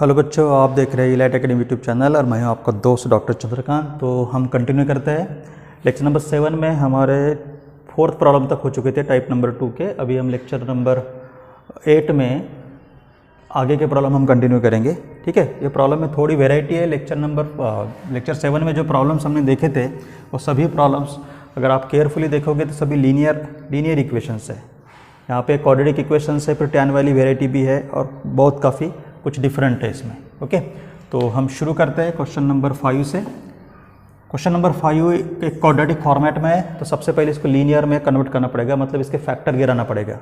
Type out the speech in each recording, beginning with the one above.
Hello बच्चों, आप देख रहे हैं इलाइट एकेडमी यूट्यूब चैनल और मैं हूं आपका दोस्त डॉक्टर चंद्रकांत। तो हम कंटिन्यू करते हैं। लेक्चर नंबर 7 में हमारे 4th प्रॉब्लम तक हो चुके थे टाइप नंबर 2 के। अभी हम लेक्चर नंबर 8 में आगे के प्रॉब्लम हम कंटिन्यू करेंगे। ठीक है, ये प्रॉब्लम में थोड़ी वेराइटी है। लेक्चर 7 में जो प्रॉब्लम्स हमने देखे थे वो सभी प्रॉब्लम्स अगर आप केयरफुली देखोगे तो सभी लीनियर इक्वेशंस है। यहाँ पे क्वाड्रेटिक इक्वेशंस है, फिर टैन वाली वेराइटी भी है और बहुत काफ़ी कुछ डिफरेंट है इसमें। ओके, तो हम शुरू करते हैं क्वेश्चन नंबर 5 से। क्वेश्चन नंबर 5 एक क्वाड्रेटिक फॉर्मेट में है, तो सबसे पहले इसको लीनियर में कन्वर्ट करना पड़ेगा, मतलब इसके फैक्टर गिराना पड़ेगा।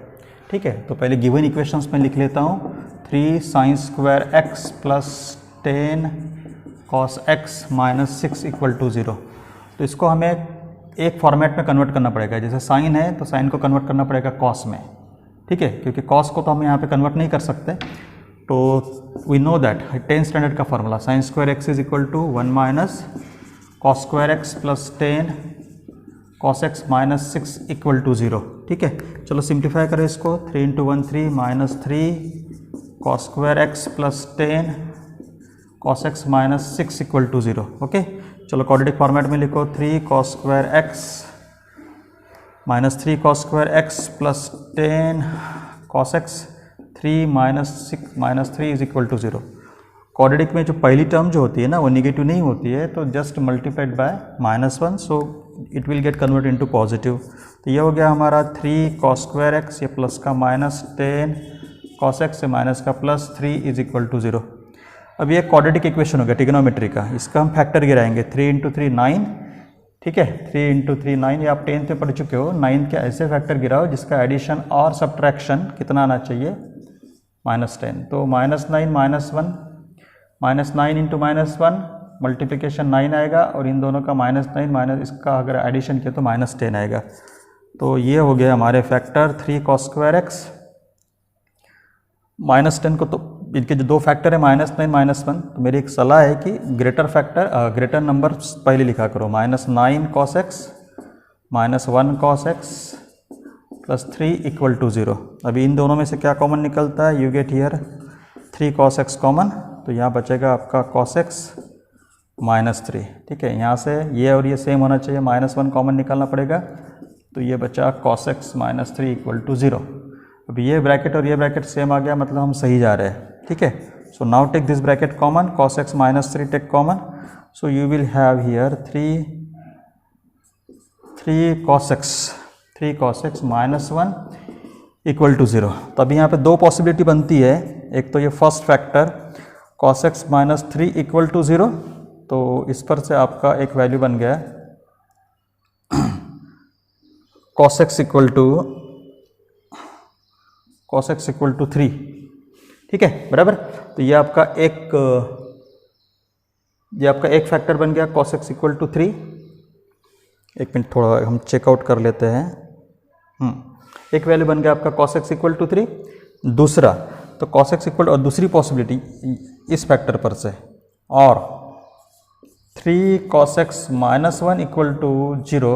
ठीक है, तो पहले गिवन इक्वेशंस में लिख लेता हूँ 3 sin square x plus 10 cos x minus 6 equal to 0। तो इसको हमें एक फॉर्मेट में कन्वर्ट करना पड़ेगा। जैसे साइन है तो साइन को कन्वर्ट करना पड़ेगा कॉस में। ठीक है, क्योंकि कॉस को तो हम यहाँ पे कन्वर्ट नहीं कर सकते। तो we know that 10th standard का formula sine square X is equal to 1 minus cos square X plus 10 cos X minus 6 equal to 0। ठीक है, चलो सिंप्लीफाई करें इसको। 3 into 1 3 minus 3 cos square X plus 10 cos X minus 6 equal to 0। Okay, चलो quadratic format में लिखो 3 cos square X minus 3 cos square X plus 10 cos X 3 minus 3 is equal to 0। Quadratic में जो पहली टर्म जो होती है ना वो निगेटिव नहीं होती है, तो just multiplied by -1, so it will get convert into positive. तो ये हो गया हमारा 3 कॉस स्क्वायर एक्स, ये प्लस का माइनस 10 कॉस एक्स से माइनस का प्लस 3 इज इक्वल टू 0। अब ये क्वाड्रेटिक इक्वेशन हो गया ट्रिग्नोमेट्री का। इसका हम फैक्टर गिराएंगे 3 इंटू 3 9। ठीक है, 3 इंटू 3 9, ये आप 10th में पढ़ चुके हो। 9 के ऐसे फैक्टर गिराओ जिसका एडिशन और सब्ट्रैक्शन कितना आना चाहिए, -10। तो -9 -1 -9 इंटू -1 मल्टीप्लिकेशन 9 आएगा, और इन दोनों का -9 माइनस इसका अगर एडिशन किया तो -10 आएगा। तो ये हो गया हमारे फैक्टर 3 कॉस स्क्वायर एक्स। -10 को तो इनके जो दो फैक्टर है -9 -1, तो मेरी एक सलाह है कि ग्रेटर नंबर पहले लिखा करो। -9 cos X -1 cos X plus 3 equal to 0। अभी इन दोनों में से क्या कॉमन निकलता है, you get here 3 cos x common, तो यहाँ बचेगा आपका कॉस एक्स -3। ठीक है, यहाँ से ये और ये सेम होना चाहिए, -1 कॉमन निकालना पड़ेगा, तो ये बचा कॉस एक्स -3 इक्वल टू 0। अभी ये ब्रैकेट और ये ब्रैकेट सेम आ गया, मतलब हम सही जा रहे हैं। ठीक है, so now take this bracket common, cos X -3 take common, so you will have here 3 cos x -1 equal to 0। तो अभी यहाँ पे दो पॉसिबिलिटी बनती है। एक तो ये first factor cos x -3 equal to 0, तो इस पर से आपका एक वैल्यू बन गया cos x इक्वल टू 3। ठीक है, बराबर। तो ये आपका एक फैक्टर बन गया cos x इक्वल टू 3। एक मिनट, थोड़ा हम चेकआउट कर लेते हैं। एक वैल्यू बन गया आपका cos x इक्वल टू 3। दूसरा तो cos x इक्वल, और दूसरी पॉसिबिलिटी इस फैक्टर पर से, और 3 cos x -1 equal to 0।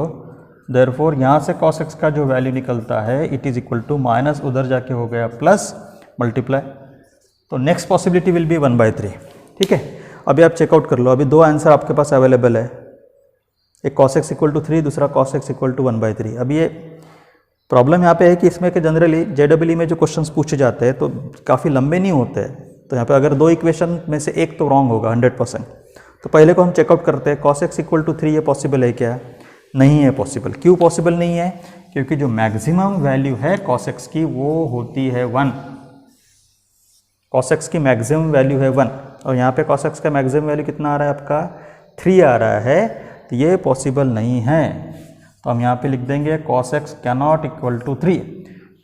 Therefore यहाँ से cos x का जो वैल्यू निकलता है it is equal to minus, उधर जाके हो गया प्लस, मल्टीप्लाई। तो नेक्स्ट पॉसिबिलिटी विल बी 1/3। ठीक है, अभी आप चेकआउट कर लो। अभी दो आंसर आपके पास अवेलेबल है, एक cos x इक्वल टू 3, दूसरा cos x इक्वल टू 1/3। अब ये प्रॉब्लम यहाँ पे है कि इसमें कि जनरली JEE में जो क्वेश्चंस पूछे जाते हैं तो काफ़ी लंबे नहीं होते हैं। तो यहाँ पे अगर दो इक्वेशन में से एक तो रॉन्ग होगा 100%। तो पहले को हम चेकआउट करते हैं, cos x इक्वल टू 3 ये पॉसिबल है क्या? नहीं है पॉसिबल। क्यों पॉसिबल नहीं है? क्योंकि जो मैक्सिमम वैल्यू है cos x की वो होती है 1। cos x की मैक्सिमम वैल्यू है 1, और यहाँ पे cos x का मैक्सिमम वैल्यू कितना आ रहा है आपका, 3 आ रहा है। तो ये पॉसिबल नहीं है, तो हम यहाँ पे लिख देंगे cos x cannot equal to 3।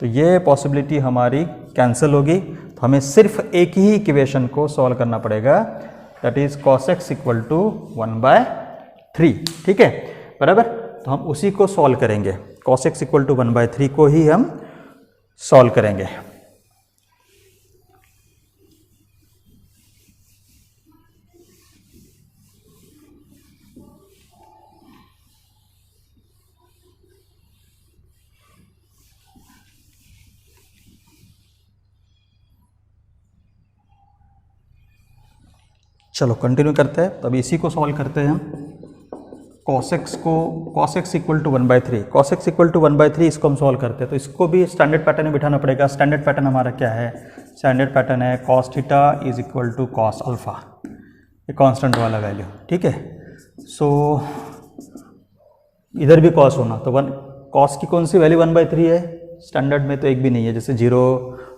तो ये पॉसिबिलिटी हमारी कैंसिल होगी। तो हमें सिर्फ एक ही इक्वेशन को सॉल्व करना पड़ेगा, that is cos x equal to 1/3। ठीक है, बराबर। तो हम उसी को सॉल्व करेंगे, cos x इक्वल टू 1/3 को ही हम सॉल्व करेंगे। चलो कंटिन्यू करते हैं। तो अभी इसी को सॉल्व करते हैं हम। cos x equal to 1/3, cos x equal to 1/3 इसको हम सॉल्व करते हैं। तो इसको भी स्टैंडर्ड पैटर्न में बिठाना पड़ेगा। स्टैंडर्ड पैटर्न हमारा क्या है? स्टैंडर्ड पैटर्न है cos theta is equal to cos alpha, ये कांस्टेंट वाला वैल्यू, ठीक है। सो इधर भी cos होना, तो cos की कौन सी वैल्यू 1/3 है? स्टैंडर्ड में तो एक भी नहीं है, जैसे 0,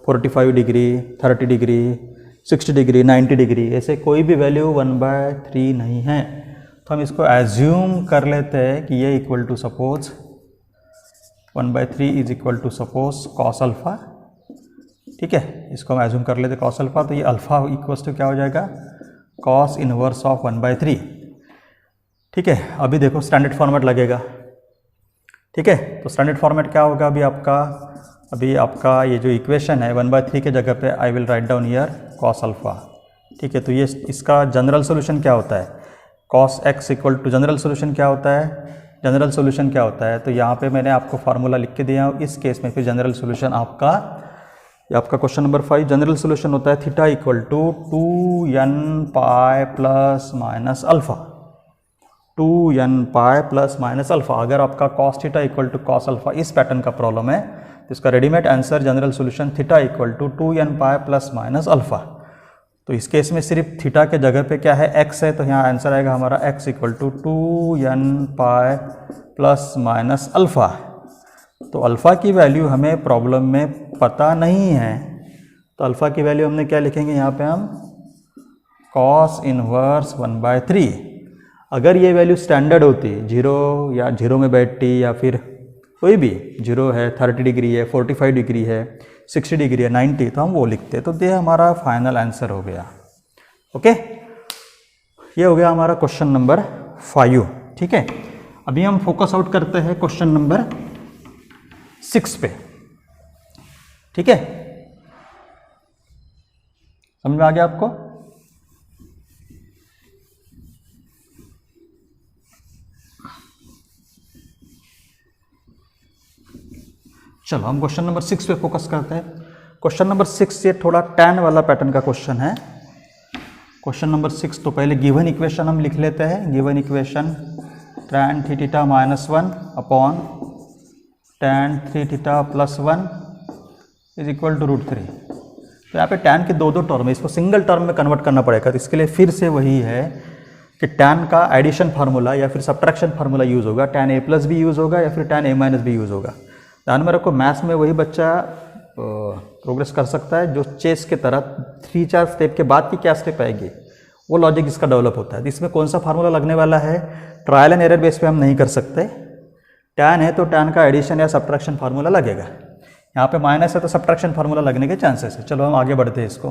45 डिग्री, 30 डिग्री, 60 डिग्री, 90 डिग्री, ऐसे कोई भी वैल्यू 1/3 नहीं है। तो हम इसको एज्यूम कर लेते हैं कि ये equal to suppose 1/3 is equal to suppose cos alpha, ठीक है। इसको हम एज्यूम कर लेते cos अल्फा, तो ये अल्फा इक्वल्स टू क्या हो जाएगा? cos इनवर्स ऑफ 1/3, ठीक है। अभी देखो स्टैंडर्ड फॉर्मेट लगेगा, ठीक है। तो स्टैंडर्ड फॉर्मेट क्या होगा अभी आपका ये जो इक्वेशन है 1/3 के जगह पे I will write down here cos alpha, ठीक है। तो ये इसका जनरल सोल्यूशन क्या होता है? cos x equal to general solution क्या होता है? जनरल सोल्यूशन क्या होता है? तो यहाँ पे मैंने आपको फार्मूला लिख के दिया हूँ। इस केस में फिर जनरल सोल्यूशन आपका क्वेश्चन नंबर 5 जनरल सोल्यूशन होता है theta equal to 2n pi plus minus alpha, 2n pi plus minus alpha. अगर आपका cos theta equal to cos alpha इस पैटर्न का प्रॉब्लम है तो इसका readymade answer general solution theta equal to 2n pi plus minus alpha. तो इस case में सिर्फ थीटा के जगह पे क्या है? x है, तो यहाँ आंसर आएगा हमारा x equal to 2n pi plus minus alpha. तो अल्फ़ा की वैल्यू हमें प्रॉब्लम में पता नहीं है, तो अल्फ़ा की वैल्यू हमने क्या लिखेंगे यहाँ पे हम? cos inverse 1/3। अगर ये वैल्यू स्टैंडर्ड होती 0 या 0 में बैठती, या फिर कोई भी 0 है, 30 डिग्री है, 45 डिग्री है, 60 डिग्री है, 90, तो हम वो लिखते। तो ये हमारा फाइनल आंसर हो गया। ओके, ये हो गया हमारा क्वेश्चन नंबर 5, ठीक है। अभी हम फोकस आउट करते हैं क्वेश्चन नंबर 6 पे, ठीक है। समझ में आ गया आपको? चलो हम क्वेश्चन नंबर 6 पे फोकस करते हैं। क्वेश्चन नंबर 6 ये थोड़ा टैन वाला पैटर्न का क्वेश्चन है। क्वेश्चन नंबर 6, तो पहले गिवन इक्वेशन हम लिख लेते हैं। Given equation tan theta minus 1 upon tan 3 theta plus 1 is equal to √3। तो यहाँ पे tan के दो टर्म है, इसको सिंगल टर्म में कन्वर्ट करना पड़ेगा। तो इसके लिए फिर से वही है कि tan का एडिशन फार्मूला या फिर सब्ट्रैक्शन फार्मूला यूज़ होगा, tan a+ भी यूज़ होगा या फिर tan a- भी यूज़ होगा। ध्यान में रखो, मैथ्स में वही बच्चा प्रोग्रेस कर सकता है जो चेस के तरह 3-4 स्टेप के बाद की क्या स्टेप आएगी, वो लॉजिक इसका डेवलप होता है। इसमें कौन सा फार्मूला लगने वाला है? ट्रायल एंड एरर बेस पे हम नहीं कर सकते। टैन है तो टैन का एडिशन या सब्ट्रैक्शन फार्मूला लगेगा। यहाँ पे माइनस है तो सब्ट्रैक्शन फार्मूला लगने के चांसेस है। चलो हम आगे बढ़ते हैं इसको।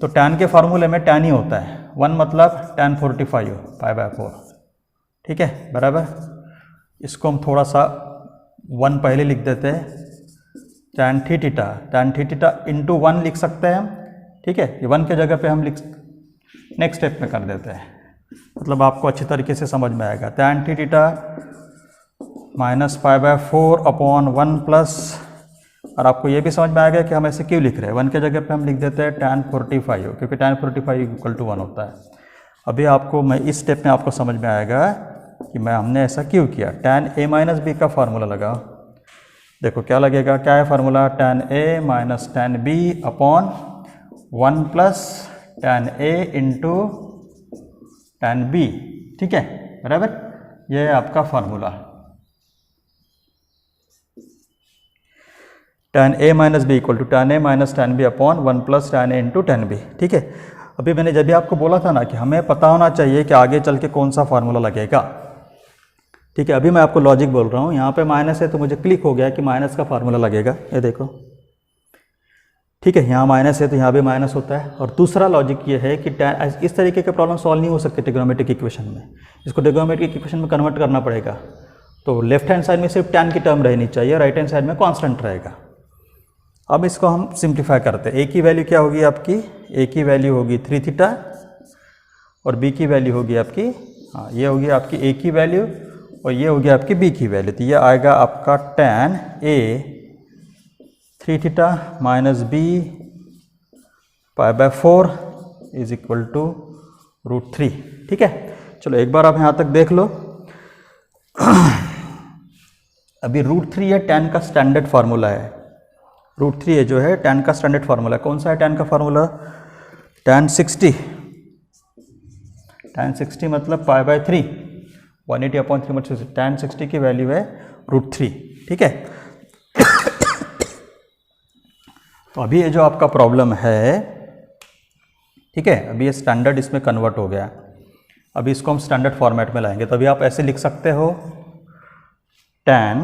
तो टैन के फार्मूले में टैन ही होता है, 1 मतलब tan 45 π/4, ठीक है, बराबर। इसको हम थोड़ा सा 1 पहले लिख देते हैं, tan थीटा इंटू 1 लिख सकते हैं हम, ठीक है। ये 1 के जगह पे हम नेक्स्ट स्टेप में कर देते हैं, मतलब आपको अच्छी तरीके से समझ में आएगा। tan theta minus π/4 upon 1 plus, और आपको ये भी समझ में आएगा कि हम ऐसे क्यों लिख रहे हैं। 1 के जगह पे हम लिख देते हैं tan 45, क्योंकि tan 45 इक्वल टू 1 होता है। अभी आपको मैं इस स्टेप में आपको समझ में आएगा कि हमने ऐसा क्यों किया। tan a- b का फार्मूला लगा, देखो क्या लगेगा, क्या है formula? tan a minus tan b upon 1 plus tan a into tan b, ठीक है, बराबर। यह है आपका formula, tan a minus B equal to tan a minus tan b upon 1 plus tan a into tan b, ठीक है। अभी मैंने जब भी आपको बोला था ना कि हमें पता होना चाहिए कि आगे चल के कौन सा फार्मूला लगेगा, ठीक है। अभी मैं आपको लॉजिक बोल रहा हूँ, यहाँ पे माइनस है तो मुझे क्लिक हो गया कि माइनस का फार्मूला लगेगा, ये देखो, ठीक है। यहाँ माइनस है तो यहाँ भी माइनस होता है। और दूसरा लॉजिक ये है कि इस तरीके के प्रॉब्लम सॉल्व नहीं हो सकते ट्रिग्नोमेट्रिक इक्वेशन में, इसको ट्रिग्नोमेट्रिक इक्वेशन में कन्वर्ट करना पड़ेगा। तो लेफ्ट हैंड साइड में सिर्फ tan की टर्म रहनी चाहिए, राइट हैंड साइड में कांस्टेंट रहेगा। अब इसको हम सिंप्लीफाई करते हैं। a की वैल्यू क्या होगी आपकी? a की वैल्यू होगी 3 थीटा और b की वैल्यू होगी आपकी, हाँ, ये होगी आपकी a की वैल्यू और ये होगी आपकी b की वैल्यू। तो ये आएगा आपका tan a 3 theta minus b π/4 is equal to √3। ठीक है, चलो एक बार आप यहाँ तक देख लो। अभी √3 है tan का स्टैंडर्ड फार्मूला है। √3 है जो है tan का स्टैंडर्ड फार्मूला है। कौन सा है tan का फार्मूला? tan 60 मतलब π/3, 180/3 मतलब tan 60 की वैल्यू है √3। ठीक है, तो अभी ये जो आपका प्रॉब्लम है, ठीक है, अभी ये स्टैंडर्ड इसमें कन्वर्ट हो गया। अभी इसको हम स्टैंडर्ड फॉर्मेट में लाएंगे, तो अभी आप ऐसे लिख सकते हो tan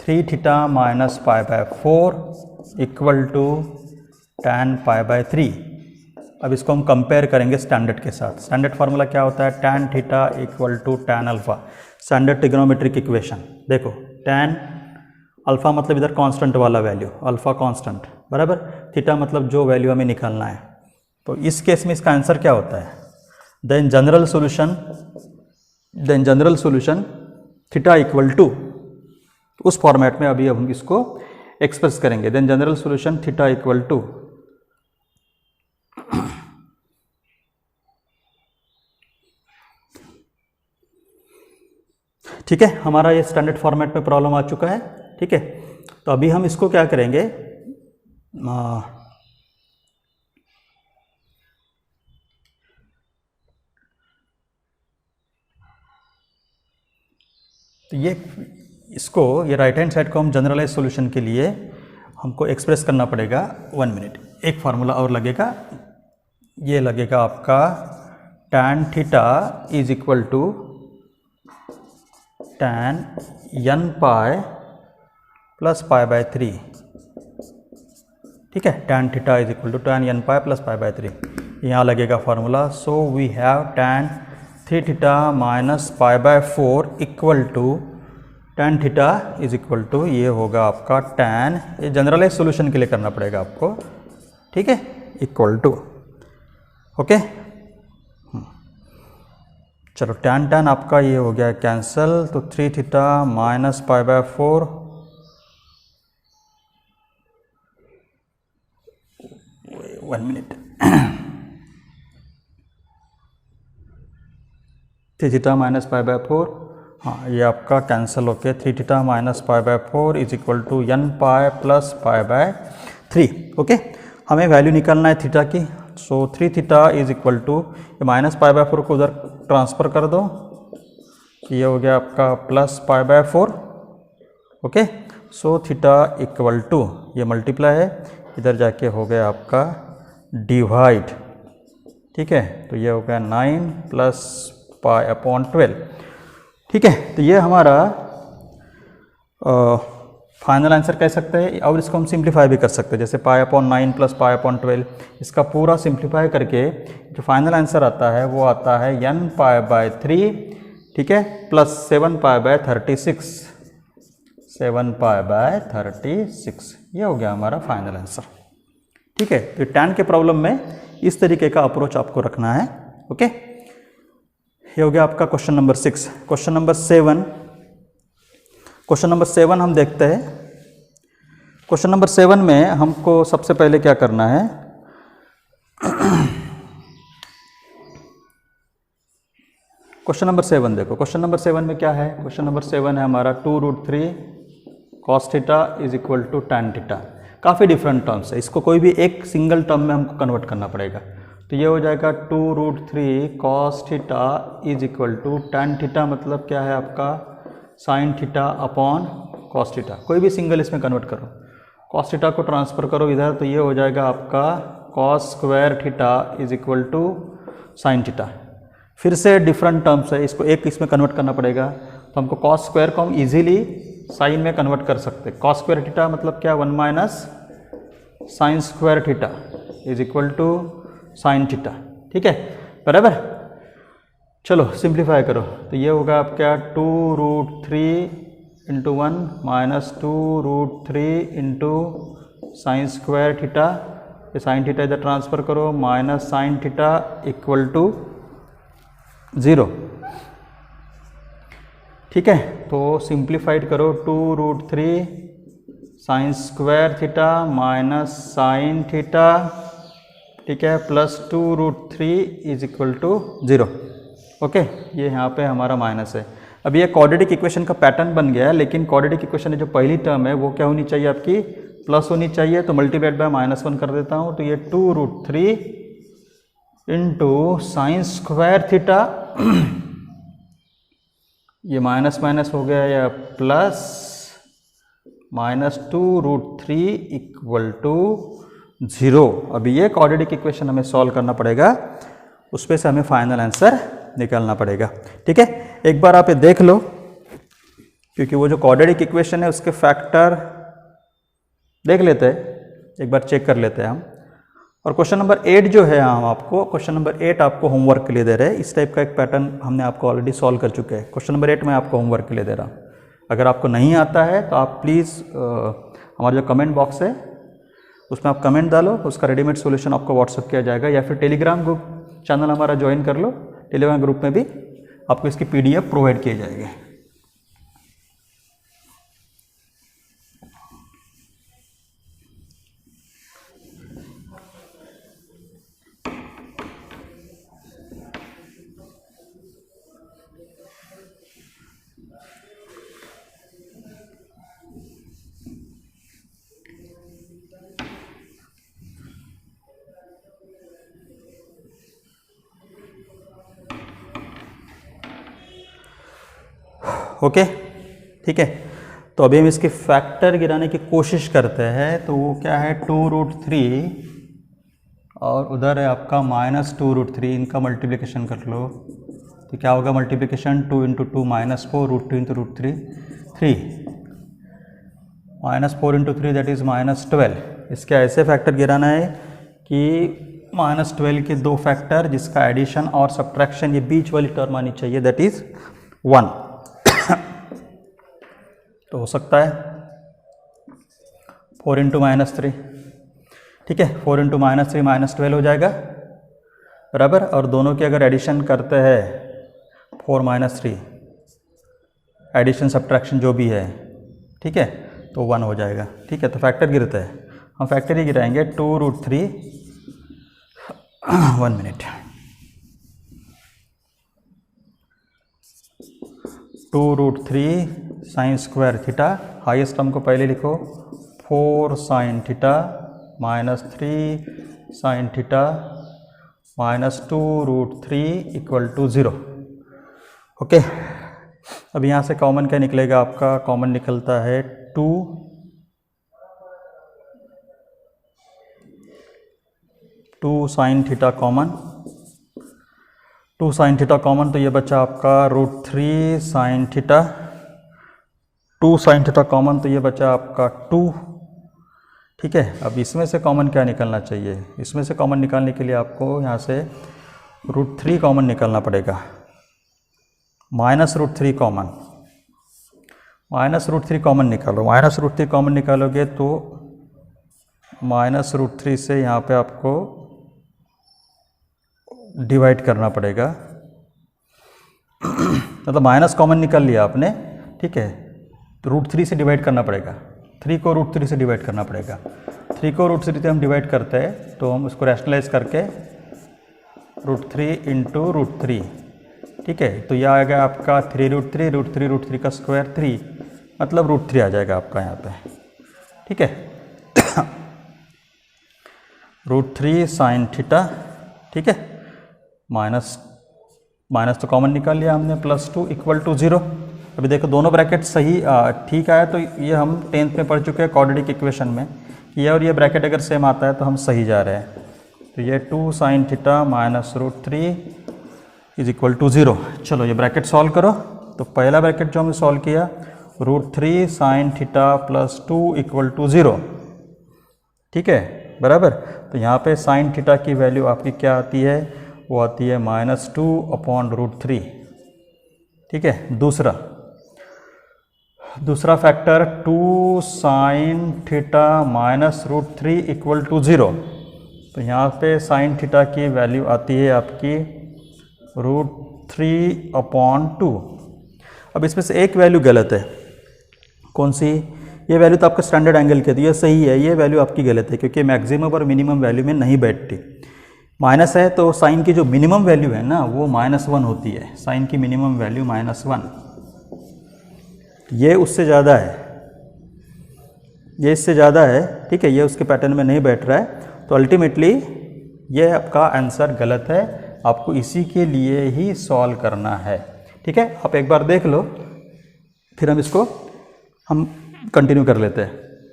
3θ - π/4 इक्वल टू tan π/3। अब इसको हम कंपेयर करेंगे स्टैंडर्ड के साथ। स्टैंडर्ड फार्मूला क्या होता है? tan θ equal to tan alpha, standard trigonometric equation. देखो tan अल्फा मतलब इधर कांस्टेंट वाला वैल्यू, अल्फा कांस्टेंट बराबर, थीटा मतलब जो वैल्यू हमें निकालना है। तो इस केस में इसका आंसर क्या होता है? Then general solution theta equal to, उस फॉर्मेट में अभी हम इसको एक्सप्रेस करेंगे। Then general solution theta equal to ठीक है, हमारा ये स्टैंडर्ड फॉर्मेट में प्रॉब्लम आ चुका है। ठीक है, तो अभी हम इसको क्या करेंगे, तो ये राइट हैंड साइड को हम जनरलाइज सॉल्यूशन के लिए हमको एक्सप्रेस करना पड़ेगा। 1 मिनट, एक फार्मूला और लगेगा। ये लगेगा आपका tan theta is equal to tan n plus π/3। ठीक है, tan theta is equal to tan n plus π/3, यहाँ लगेगा formula. So we have tan 3θ minus π/4 equal to tan theta is equal to, ये होगा आपका tan, ये जनरलाइज सॉल्यूशन के लिए करना पड़ेगा आपको। ठीक है, इक्वल टू, ओके, चलो tan आपका ये हो गया कैंसल, तो 3θ माइनस π/4 1 मिनट 3θ माइनस π/4, हाँ ये आपका कैंसिल होके 3θ minus π/4 is equal to n plus π/3। Okay, हमें वैल्यू निकालना है थीटा की। So 3θ is equal to, minus π/4 को उधर ट्रांसफ़र कर दो, ये हो गया आपका plus π/4। Okay, so theta equal to, ये मल्टीप्लाई है, इधर जाके हो गया आपका डिवाइड। ठीक है, तो ये हो गया 9 प्लस π/12। ठीक है, तो ये हमारा फाइनल आंसर कह सकते हैं, और इसको हम सिंप्लीफाई भी कर सकते हैं, जैसे π/9 प्लस π/12, इसका पूरा सिंप्लीफाई करके जो फाइनल आंसर आता है वो आता है n/3। ठीक है, प्लस 7π/36, 7π/36, ये हो गया हमारा फाइनल आंसर। ठीक है, तो tan के प्रॉब्लम में इस तरीके का अप्रोच आपको रखना है। ओके, ये हो गया आपका क्वेश्चन नंबर 6। क्वेश्चन नंबर 7 हम देखते हैं। क्वेश्चन नंबर 7 में हमको सबसे पहले क्या करना है, क्वेश्चन नंबर 7 देखो। क्वेश्चन नंबर 7 में क्या है? क्वेश्चन नंबर 7 है हमारा 2√3 cos theta is equal to tan theta. काफ़ी डिफरेंट टर्म्स है, इसको कोई भी एक सिंगल टर्म में हमको कन्वर्ट करना पड़ेगा। तो ये हो जाएगा 2√3 cos theta is equal to tan theta, मतलब क्या है आपका sin theta upon cos theta. कोई भी सिंगल इसमें कन्वर्ट करो, cos थीटा को ट्रांसफ़र करो इधर, तो ये हो जाएगा आपका cos square theta is equal to sin theta. फिर से डिफरेंट टर्म्स है, इसको एक इसमें कन्वर्ट करना पड़ेगा। तो हमको cos स्क्वायर को हम इजीली साइन में कन्वर्ट कर सकते हैं। cos स्क्वायर थीटा मतलब क्या, 1 minus sine square theta is equal to sine theta. ठीक है, बराबर। चलो सिंप्लीफाई करो, तो ये होगा आपका 2√3 into 1 minus 2√3 into sine square theta, ये साइन थीटा इधर ट्रांसफ़र करो, minus sine theta equal to 0। ठीक है, तो सिंप्लीफाइड करो, 2√3 sine square theta minus sine theta ठीक है, +2√3 इज इक्वल टू 0। ओके, ये यहाँ पे हमारा माइनस है। अब ये क्वाड्रेटिक इक्वेशन का पैटर्न बन गया है, लेकिन क्वाड्रेटिक इक्वेशन में जो पहली टर्म है वो क्या होनी चाहिए आपकी, प्लस होनी चाहिए। तो मल्टीप्लाइड बाय -1 कर देता हूँ, तो ये 2√3 इंटू साइन स्क्वायर थीटा, ये माइनस माइनस हो गया या प्लस -2√3 इक्वल टू 0। अभी ये क्वाड्रेटिक इक्वेशन हमें सॉल्व करना पड़ेगा, उस पे से हमें फाइनल आंसर निकालना पड़ेगा। ठीक है, एक बार आप ये देख लो, क्योंकि वो जो क्वाड्रेटिक इक्वेशन है उसके फैक्टर देख लेते हैं, एक बार चेक कर लेते हैं हम। और क्वेश्चन नंबर 8 जो है, हम आपको क्वेश्चन नंबर 8 आपको होमवर्क के लिए दे रहे हैं। इस टाइप का एक पैटर्न हमने आपको ऑलरेडी सॉल्व कर चुके हैं। क्वेश्चन नंबर 8 मैं आपको होमवर्क के लिए दे रहा हूँ। अगर आपको नहीं आता है तो आप प्लीज़ हमारा जो कमेंट बॉक्स है उसमें आप कमेंट डालो, उसका रेडीमेड सॉल्यूशन आपको व्हाट्सअप किया जाएगा, या फिर टेलीग्राम ग्रुप चैनल हमारा ज्वाइन कर लो। टेलीग्राम ग्रुप में भी आपको इसकी PDF प्रोवाइड किए जाएंगे। ओके, ठीक है, तो अभी हम इसके फैक्टर गिराने की कोशिश करते हैं। तो वो क्या है, 2√3 और उधर है आपका -2√3, इनका मल्टीप्लिकेशन कर लो तो क्या होगा, मल्टीप्लिकेशन 2 × 2 -4, √2 × √3 3, -4 × 3 दैट इज़ -12। इसके ऐसे फैक्टर गिराना है कि -12 के दो फैक्टर जिसका एडिशन और सब्ट्रैक्शन, ये बीच वाली टर्म आनी चाहिए, दैट इज़ 1। तो हो सकता है 4 × -3, ठीक है, 4 × -3 -12 हो जाएगा, बराबर। और दोनों की अगर एडिशन करते हैं 4 - 3, एडिशन सब्ट्रैक्शन जो भी है, ठीक है, तो 1 हो जाएगा। ठीक है, तो फैक्टर गिरते हैं, हम फैक्टर ही गिराएंगे 2√3, 1 minute, 2√3 sine square theta, highest term को पहले लिखो, 4 sine theta -3 sine theta -2√3 equal to 0। Okay, अब यहाँ से कॉमन क्या निकलेगा आपका, कॉमन निकलता है 2 sine theta common, 2 sine theta common, तो ये बचा आपका √3 sine theta, 2 sine theta common, तो ये बचा आपका 2। ठीक है, अब इसमें से कॉमन क्या निकलना चाहिए, इसमें से कॉमन निकालने के लिए आपको यहाँ से √3 कॉमन निकालना पड़ेगा, -√3 कॉमन, -√3 कॉमन निकालो, -√3 कॉमन निकालोगे तो -√3 से यहाँ पे आपको डिवाइड करना पड़ेगा, मतलब माइनस कॉमन निकाल लिया आपने, ठीक है, तो √3 से डिवाइड करना पड़ेगा, 3 को √3 से डिवाइड करना पड़ेगा। 3 को √3 से हम डिवाइड करते हैं तो हम उसको रैशनलाइज करके √3 × √3, ठीक है, तो यह आएगा आपका 3√3, √3 का स्क्वायर 3, मतलब √3 आ जाएगा आपका यहाँ पे। ठीक है, √3 साइन थीटा, ठीक है, माइनस तो कॉमन निकाल लिया हमने, +2 इक्वल टू 0। अभी देखो दोनों ब्रैकेट सही ठीक आया, तो ये हम 10th में पढ़ चुके हैं क्वाड्रेटिक इक्वेशन में, ये और ये ब्रैकेट अगर सेम आता है तो हम सही जा रहे हैं। तो ये 2 sine theta -√3 is equal to 0। चलो ये ब्रैकेट सॉल्व करो, तो पहला ब्रैकेट जो हमने सॉल्व किया, √3 साइन थीटा +2 इक्वल टू 0, ठीक है, बराबर। तो यहाँ पे साइन थीटा की वैल्यू आपकी क्या आती है, वो आती है -2/√3, ठीक है। दूसरा factor 2 sine theta -√3 equal to 0, तो यहाँ पे साइन थीटा की वैल्यू आती है आपकी √3/2। अब इसमें से एक वैल्यू गलत है, कौन सी, ये वैल्यू तो आपका स्टैंडर्ड एंगल की थी, ये सही है, ये वैल्यू आपकी गलत है क्योंकि मैक्सिमम और मिनिमम वैल्यू में नहीं बैठती। माइनस है तो साइन की जो मिनिमम वैल्यू है ना वो -1 होती है, साइन की मिनिमम वैल्यू -1। ये उससे ज़्यादा है, ये इससे ज़्यादा है, ठीक है, ये उसके पैटर्न में नहीं बैठ रहा है, तो अल्टीमेटली ये आपका आंसर गलत है। आपको इसी के लिए ही सॉल्व करना है, ठीक है। आप एक बार देख लो, फिर हम कंटिन्यू कर लेते हैं,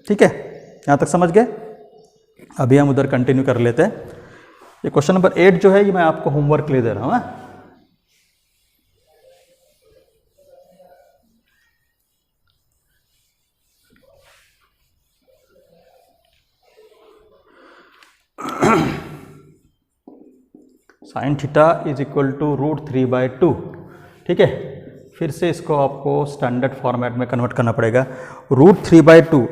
ठीक है। यहाँ तक समझ गए? अभी हम उधर कंटिन्यू कर लेते हैं। ये क्वेश्चन नंबर 8 जो है ये मैं आपको होमवर्क के लिए दे रहा हूँ। Sine theta is equal to √3/2, ठीक है। फिर से इसको आपको स्टैंडर्ड फॉर्मेट में कन्वर्ट करना पड़ेगा। √3/2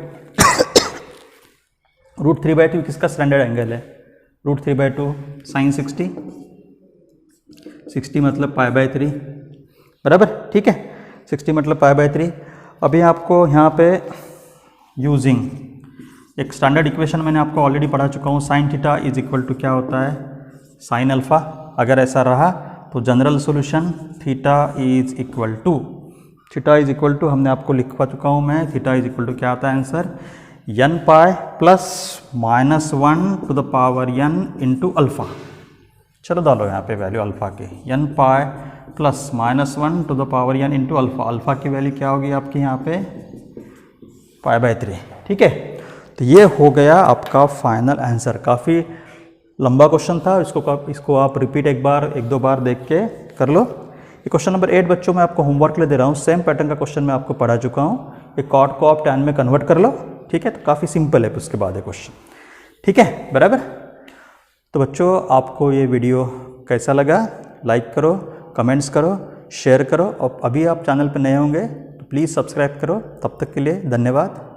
√3/2 किसका स्टैंडर्ड एंगल है? √3/2 साइन 60 मतलब π/3, बराबर, ठीक है। 60 मतलब π/3। अभी आपको यहाँ पे यूजिंग एक स्टैंडर्ड इक्वेशन मैंने आपको ऑलरेडी पढ़ा चुका हूँ। Sine theta is equal to क्या होता है? Sine alpha. अगर ऐसा रहा तो general solution theta is equal to हमने आपको लिखवा चुका हूँ मैं। थीटा इज इक्वल टू क्या आता है answer? n pi plus -1 to the power n into alpha. चलो डालो यहाँ पे वैल्यू अल्फ़ा की, n pi plus -1 to the power n into alpha. Alpha की वैल्यू क्या होगी आपकी यहाँ पे? π/3, ठीक है। तो ये हो गया आपका फाइनल आंसर। काफ़ी लंबा क्वेश्चन था, इसको आप रिपीट एक दो बार देख के कर लो। ये क्वेश्चन नंबर 8 बच्चों मैं आपको होमवर्क ले दे रहा हूँ। सेम पैटर्न का क्वेश्चन मैं आपको पढ़ा चुका हूँ। ये कॉट को आप tan में कन्वर्ट कर लो, ठीक है। तो काफ़ी सिंपल है उसके बाद ये क्वेश्चन, ठीक है, बराबर। तो बच्चों आपको ये वीडियो कैसा लगा? लाइक करो, कमेंट्स करो, शेयर करो, और अभी आप चैनल पर नए होंगे तो प्लीज़ सब्सक्राइब करो। तब तक के लिए धन्यवाद।